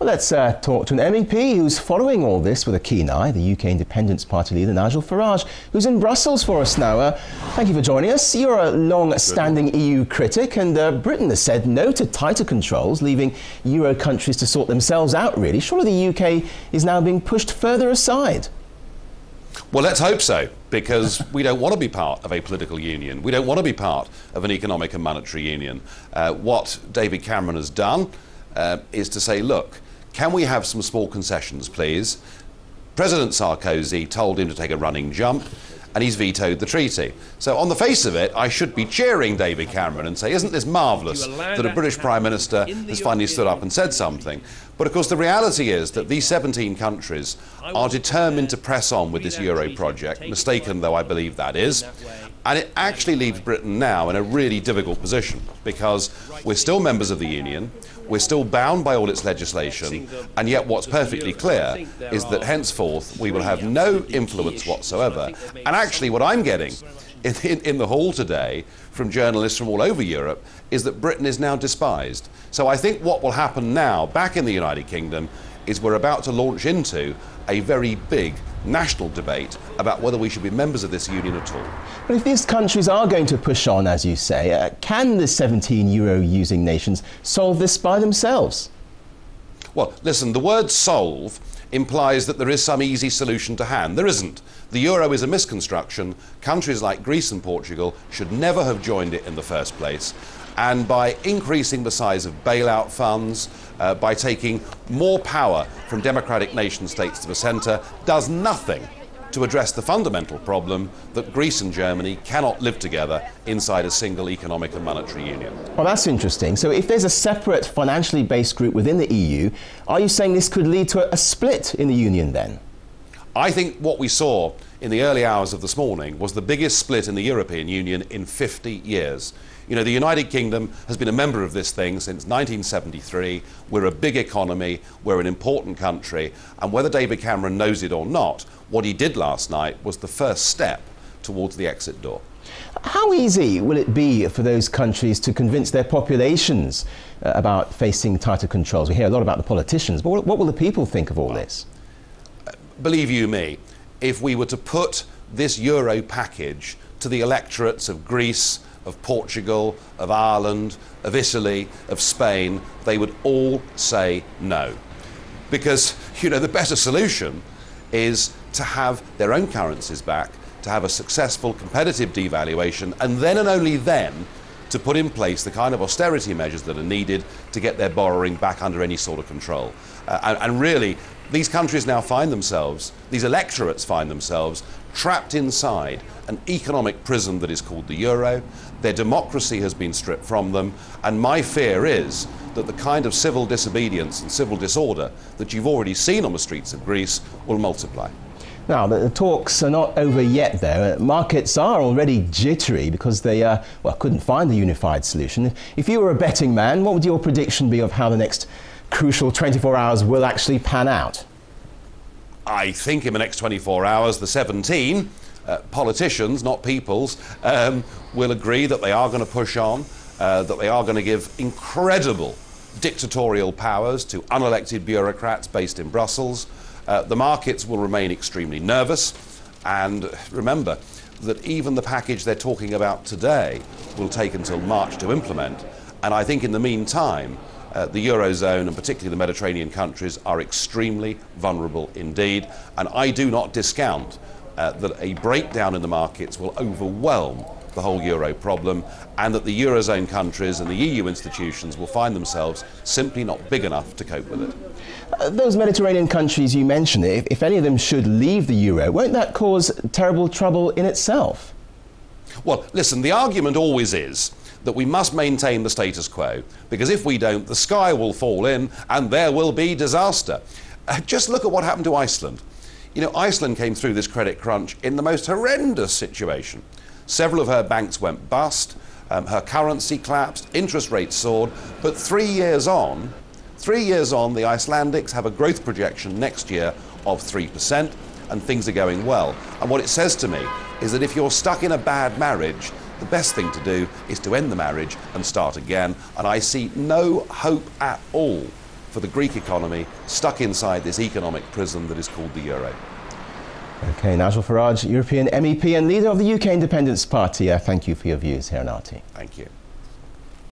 Well, let's talk to an MEP who's following all this with a keen eye, the UK Independence Party leader Nigel Farage, who's in Brussels for us now. Thank you for joining us. You're a long-standing EU critic, and Britain has said no to tighter controls, leaving Euro countries to sort themselves out, really. Surely the UK is now being pushed further aside. Well, let's hope so, because we don't want to be part of a political union. We don't want to be part of an economic and monetary union. What David Cameron has done is to say, look, can we have some small concessions, please? President Sarkozy told him to take a running jump, and he's vetoed the treaty. So on the face of it, I should be cheering David Cameron and say, isn't this marvellous that a British Prime Minister has finally stood up and said something? But of course the reality is that these 17 countries are determined to press on with this Euro project, mistaken though I believe that is. And it actually leaves Britain now in a really difficult position, because we're still members of the Union, we're still bound by all its legislation, and yet what's perfectly clear is that henceforth we will have no influence whatsoever. And actually what I'm getting in the hall today from journalists from all over Europe is that Britain is now despised. So I think what will happen now back in the United Kingdom is we're about to launch into a very big national debate about whether we should be members of this union at all. But if these countries are going to push on, as you say, can the 17 euro-using nations solve this by themselves? Well, listen, the word solve implies that there is some easy solution to hand. There isn't. The euro is a misconstruction. Countries like Greece and Portugal should never have joined it in the first place. And by increasing the size of bailout funds, by taking more power from democratic nation states to the centre, does nothing to address the fundamental problem that Greece and Germany cannot live together inside a single economic and monetary union. Well, that's interesting. So if there's a separate financially based group within the EU, are you saying this could lead to a split in the union then? I think what we saw in the early hours of this morning was the biggest split in the European Union in 50 years. You know, the United Kingdom has been a member of this thing since 1973. We're a big economy, we're an important country, and whether David Cameron knows it or not, what he did last night was the first step towards the exit door. How easy will it be for those countries to convince their populations about facing tighter controls? We hear a lot about the politicians, but what will the people think of all this? Believe you me, if we were to put this Euro package to the electorates of Greece, of Portugal, of Ireland, of Italy, of Spain, they would all say no. Because, you know, the better solution is to have their own currencies back, to have a successful competitive devaluation, and then and only then to put in place the kind of austerity measures that are needed to get their borrowing back under any sort of control. And really, these countries now find themselves, these electorates find themselves trapped inside an economic prison that is called the euro. Their democracy has been stripped from them, and my fear is that the kind of civil disobedience and civil disorder that you've already seen on the streets of Greece will multiply. Now, the talks are not over yet, though. Markets are already jittery because they couldn't find a unified solution. If you were a betting man, what would your prediction be of how the next crucial 24 hours will actually pan out? I think in the next 24 hours, the 17 politicians, not peoples, will agree that they are going to push on, that they are going to give incredible dictatorial powers to unelected bureaucrats based in Brussels. The markets will remain extremely nervous, and remember that even the package they're talking about today will take until March to implement, and I think in the meantime the Eurozone and particularly the Mediterranean countries are extremely vulnerable indeed, and I do not discount that a breakdown in the markets will overwhelm the whole euro problem, and that the Eurozone countries and the EU institutions will find themselves simply not big enough to cope with it. Those Mediterranean countries you mentioned, if any of them should leave the euro, won't that cause terrible trouble in itself? Well, listen, the argument always is that we must maintain the status quo, because if we don't, the sky will fall in and there will be disaster. Just look at what happened to Iceland. You know, Iceland came through this credit crunch in the most horrendous situation. Several of her banks went bust, her currency collapsed, interest rates soared, but 3 years on, the Icelandics have a growth projection next year of 3%, and things are going well. And what it says to me is that if you're stuck in a bad marriage, the best thing to do is to end the marriage and start again. And I see no hope at all for the Greek economy stuck inside this economic prison that is called the euro. OK, Nigel Farage, European MEP and leader of the UK Independence Party. Thank you for your views here on RT. Thank you.